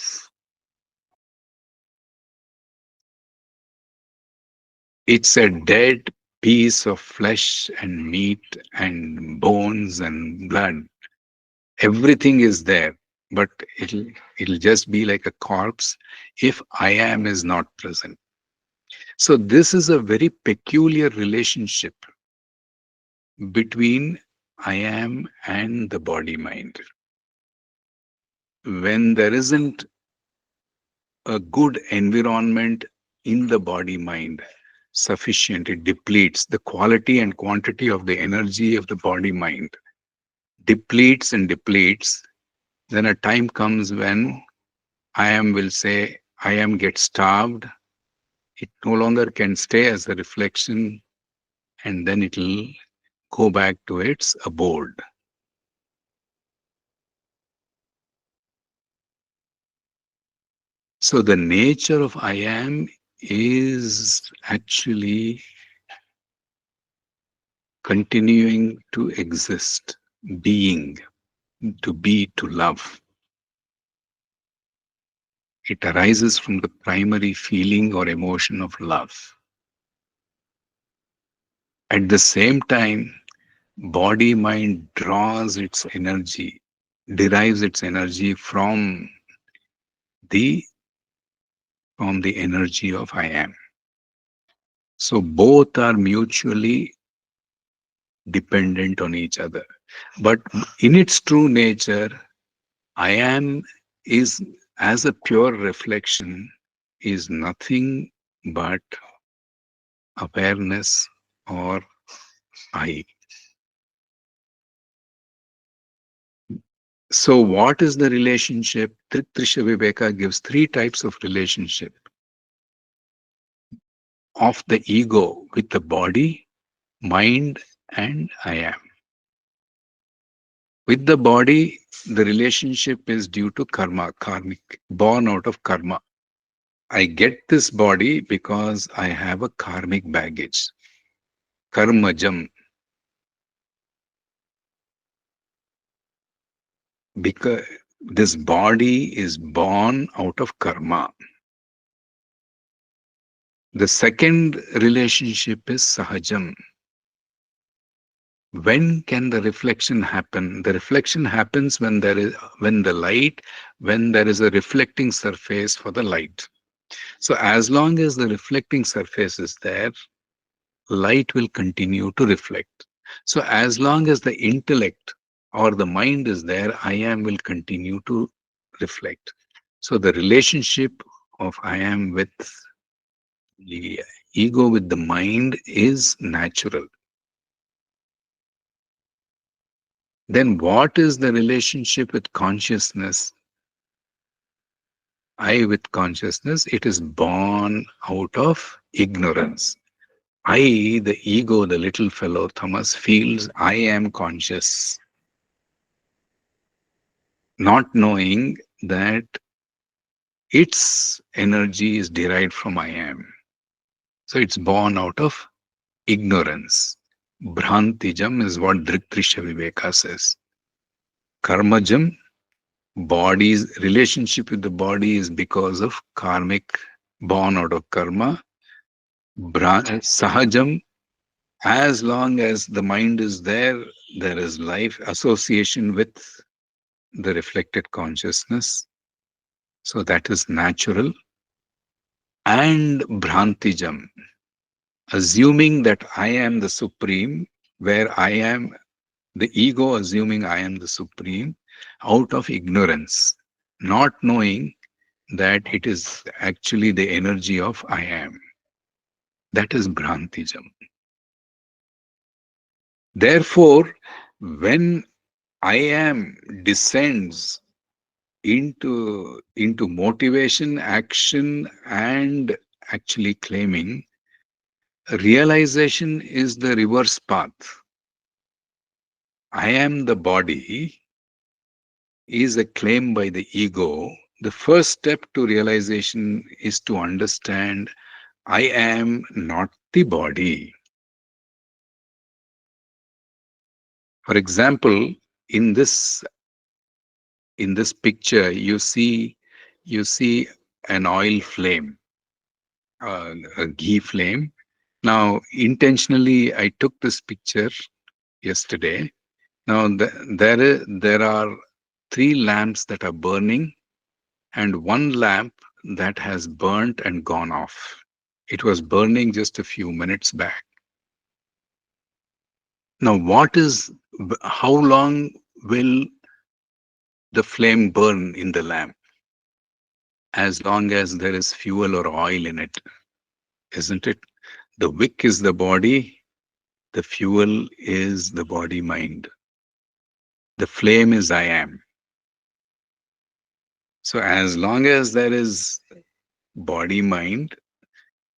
It's a dead piece of flesh and meat and bones and blood. Everything is there, but it'll just be like a corpse if I am is not present. So this is a very peculiar relationship between I am and the body mind. When there isn't a good environment in the body mind sufficient, it depletes the quality and quantity of the energy of the body mind, depletes and depletes, then a time comes when I am will say, I am gets starved. It no longer can stay as a reflection, and then it will go back to its abode. So the nature of I am is actually continuing to exist, being, to be, to love. It arises from the primary feeling or emotion of love. At the same time, body mind draws its energy, derives its energy the from the energy of I am. So both are mutually dependent on each other. But in its true nature, I am is as a pure reflection is nothing but awareness or I. So what is the relationship? Trisha Viveka gives three types of relationship of the ego with the body, mind, and I am. With the body, the relationship is due to karma, karmic, born out of karma. I get this body because I have a karmic baggage, karmajam, because this body is born out of karma. The second relationship is sahajam. When can the reflection happen? The reflection happens when there is when there is a reflecting surface for the light. So as long as the reflecting surface is there, light will continue to reflect. So as long as the intellect or the mind is there, I am will continue to reflect. So the relationship of I am with the ego with the mind is natural. Then what is the relationship with consciousness? I with consciousness, it is born out of ignorance. I, the ego, the little fellow Thomas, feels I am conscious, not knowing that its energy is derived from I am. So it's born out of ignorance. Bhrantijam is what Dritrisha Viveka says. Karmajam, body's relationship with the body is because of karmic, born out of karma. Sahajam, as long as the mind is there, there is life association with the reflected consciousness. So that is natural. And Bhrantijam, assuming that I am the supreme, where I am the ego assuming I am the supreme out of ignorance, not knowing that it is actually the energy of I am. That is Bhrantijam. Therefore, when I am descends into motivation, action, and actually claiming, realization is the reverse path. I am the body is a claim by the ego. The first step to realization is to understand I am not the body. For example, in this picture, you see an oil flame, a ghee flame. Now, intentionally, I took this picture yesterday. Now, there are three lamps that are burning and one lamp that has burnt and gone off. It was burning just a few minutes back. Now, how long will the flame burn in the lamp? As long as there is fuel or oil in it, isn't it? The wick is the body, the fuel is the body mind. The flame is I am. So as long as there is body mind,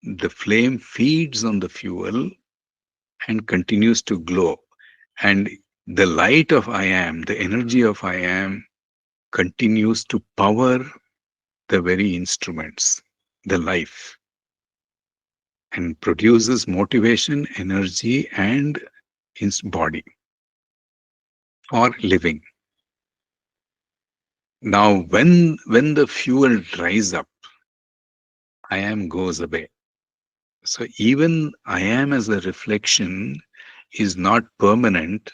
the flame feeds on the fuel and continues to glow. And the light of I am, the energy of I am, continues to power the very instruments, the life, and produces motivation, energy, and its body for living. Now, when the fuel dries up, I am goes away. So even I am as a reflection is not permanent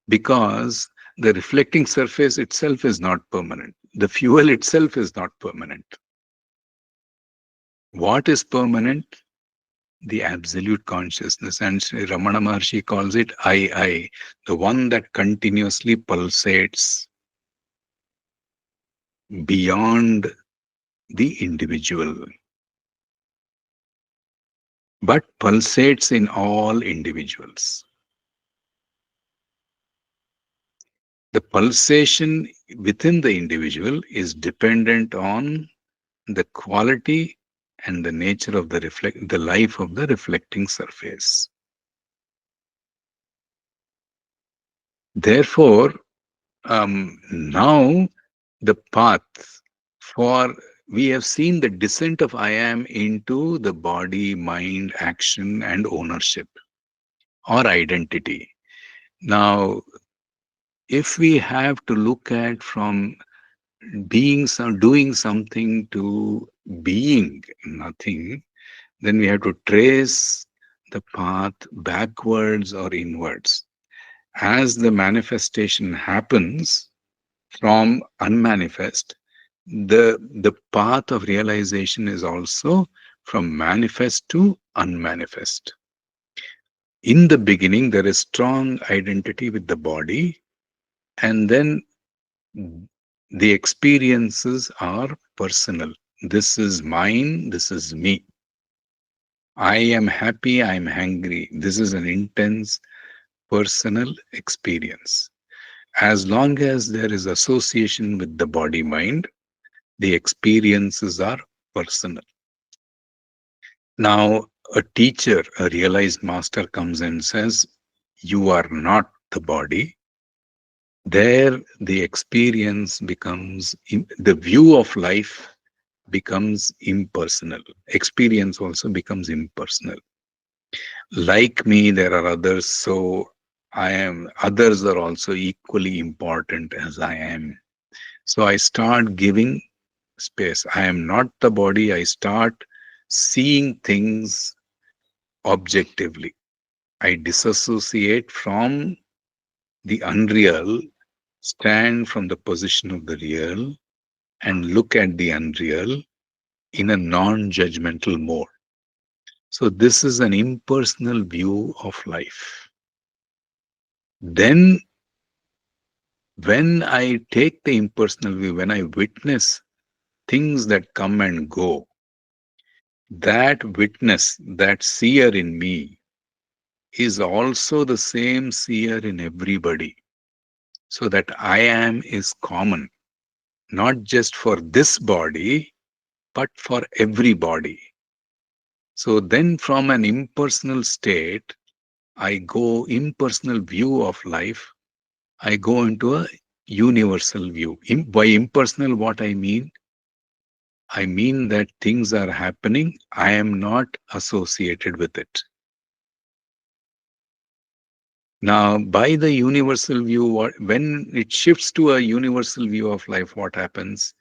because the reflecting surface itself is not permanent. The fuel itself is not permanent. What is permanent? The absolute consciousness. And Sri Ramana Maharshi calls it I, the one that continuously pulsates beyond the individual, but pulsates in all individuals. The pulsation within the individual is dependent on the quality and the nature of the life of the reflecting surface. Therefore, now the path for we have seen the descent of I am into the body, mind, action, and ownership or identity. Now, if we have to look at from doing something to being nothing, then we have to trace the path backwards or inwards. As the manifestation happens from unmanifest, the path of realization is also from manifest to unmanifest. In the beginning, there is strong identity with the body, and then the experiences are personal. This is mine, this is me. I am happy, I am hungry. This is an intense personal experience. As long as there is association with the body mind, the experiences are personal. Now, a teacher, a realized master comes and says, you are not the body. There, the experience becomes, the view of life becomes impersonal. Experience also becomes impersonal. Like me, there are others, so others are also equally important as I am. So I start giving space. I am not the body. I start seeing things objectively. I disassociate from the unreal, stand from the position of the real, and look at the unreal in a non-judgmental mode. So this is an impersonal view of life. Then when I take the impersonal view, when I witness things that come and go, that witness, that seer in me is also the same seer in everybody. So that I am is common, not just for this body, but for every body. So then from an impersonal state, I go impersonal view of life, I go into a universal view. By impersonal, what I mean that things are happening, I am not associated with it. Now, by the universal view, when it shifts to a universal view of life, what happens?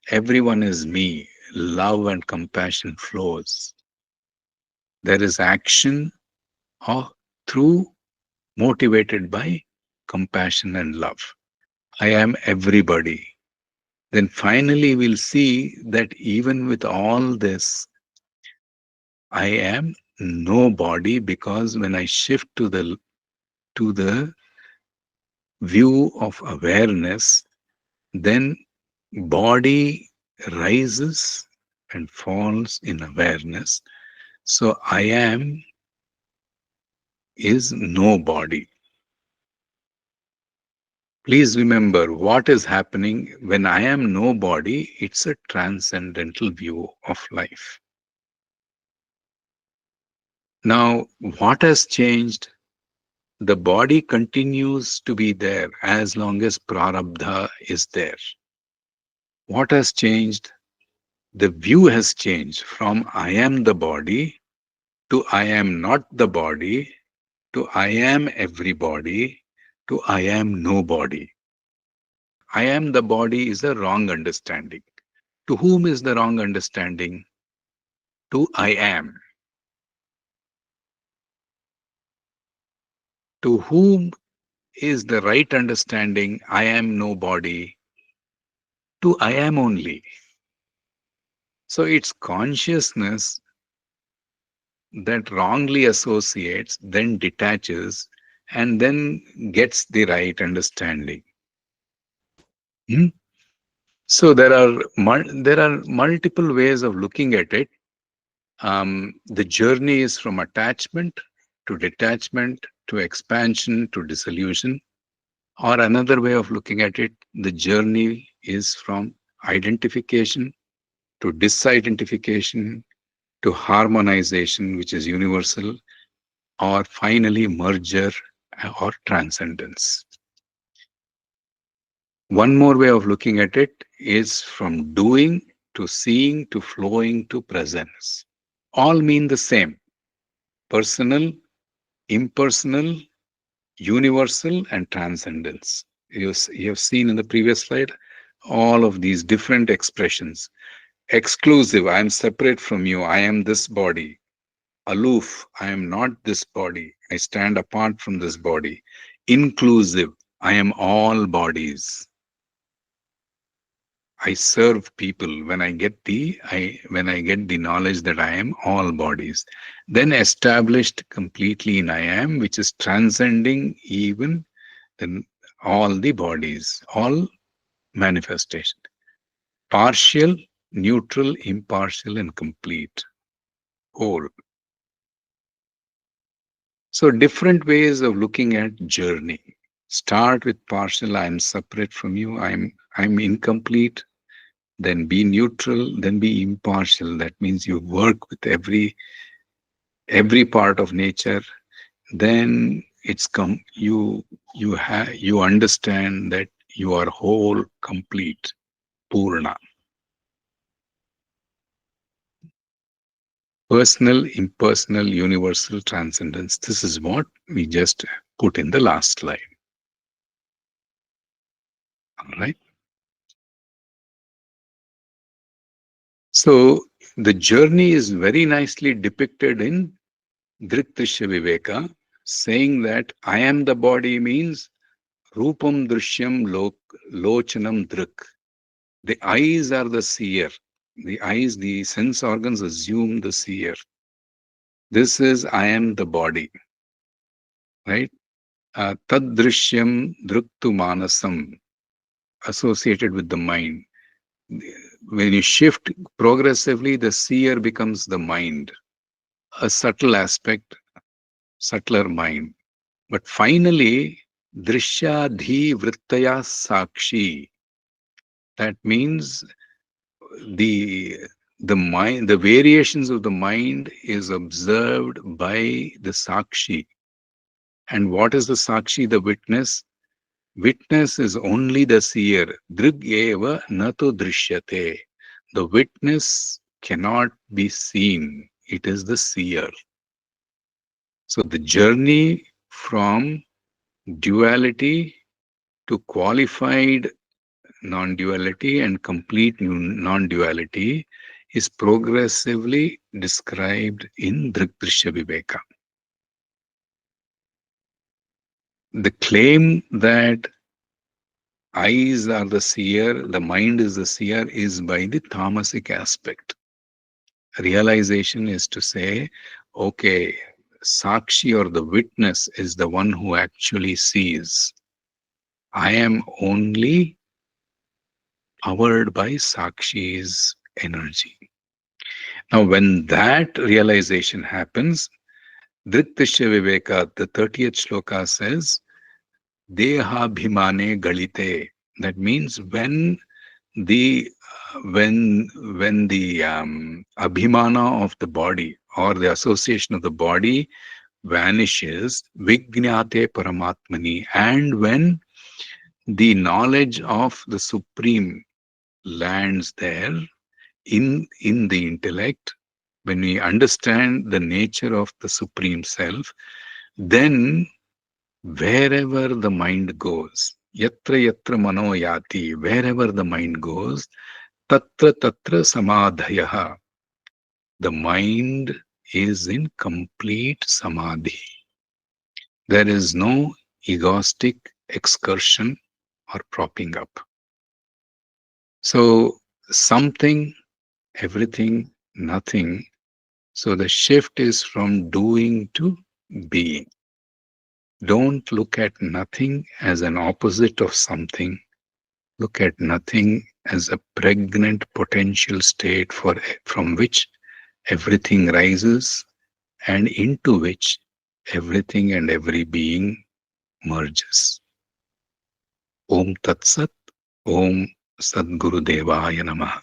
Everyone is me. Love and compassion flows. There is action through motivated by compassion and love. I am everybody. Then finally we'll see that even with all this, I am nobody, because when I shift to the view of awareness, then body rises and falls in awareness. So I am is nobody. Please remember what is happening when I am no body. It's a transcendental view of life. Now, what has changed? The body continues to be there as long as prarabdha is there. What has changed? The view has changed from I am the body to I am not the body to I am everybody to I am nobody. I am the body is a wrong understanding. To whom is the wrong understanding? To I am. To whom is the right understanding? I am nobody. To I am only. So it's consciousness that wrongly associates, then detaches, and then gets the right understanding. Hmm? So there are multiple ways of looking at it. The journey is from attachment to detachment to expansion to dissolution. Or another way of looking at it, the journey is from identification to disidentification to harmonization, which is universal, or finally merger or transcendence. One more way of looking at it is from doing to seeing to flowing to presence. All mean the same: personal, impersonal, universal, and transcendence. You have seen in the previous slide all of these different expressions. Exclusive, I am separate from you, I am this body. Aloof, I am not this body, I stand apart from this body. Inclusive, I am all bodies. I serve people when I get the knowledge that I am all bodies. Then established completely in I am, which is transcending even all the bodies, all manifestation. Partial, neutral, impartial, and complete. Whole. So different ways of looking at journey. Start with partial, I am separate from you, I'm incomplete. Then be neutral, then be impartial. That means you work with every part of nature. Then you understand that you are whole, complete, purna. Personal, impersonal, universal transcendence. This is what we just put in the last slide. All right. So the journey is very nicely depicted in Dritrisya Viveka, saying that I am the body means Rupam Drishyam Lochanam Drik. The eyes are the seer. The eyes, the sense organs assume the seer. This is I am the body. Right? Tad Drishyam Druktu Manasam, associated with the mind. When you shift progressively, the seer becomes the mind, a subtle aspect, subtler mind. But finally, Drishyadhi Vrittaya Sakshi. That means the mind, the variations of the mind is observed by the Sakshi. And what is the Sakshi, the witness? Witness is only the seer. Drig eva nato drishyate. The witness cannot be seen. It is the seer. So the journey from duality to qualified non-duality and complete non-duality is progressively described in Drisya Viveka. The claim that eyes are the seer, the mind is the seer, is by the tamasic aspect. Realization is to say, okay, Sakshi or the witness is the one who actually sees. I am only powered by Sakshi's energy. Now, when that realization happens, Dritishya Viveka, the 30th shloka says, Dehabhimane galite. That means the when the abhimana of the body or the association of the body vanishes, Vijnate Paramatmani, and when the knowledge of the Supreme lands there in the intellect, when we understand the nature of the Supreme Self, then wherever the mind goes, yatra yatra mano yati, wherever the mind goes, tatra tatra samadhayaha, the mind is in complete samadhi. There is no egoistic excursion or propping up. So something, everything, nothing. So the shift is from doing to being. Don't look at nothing as an opposite of something. Look at nothing as a pregnant potential state from which everything rises and into which everything and every being merges. Om Tat Sat, Om Sadguru Devaya Namaha.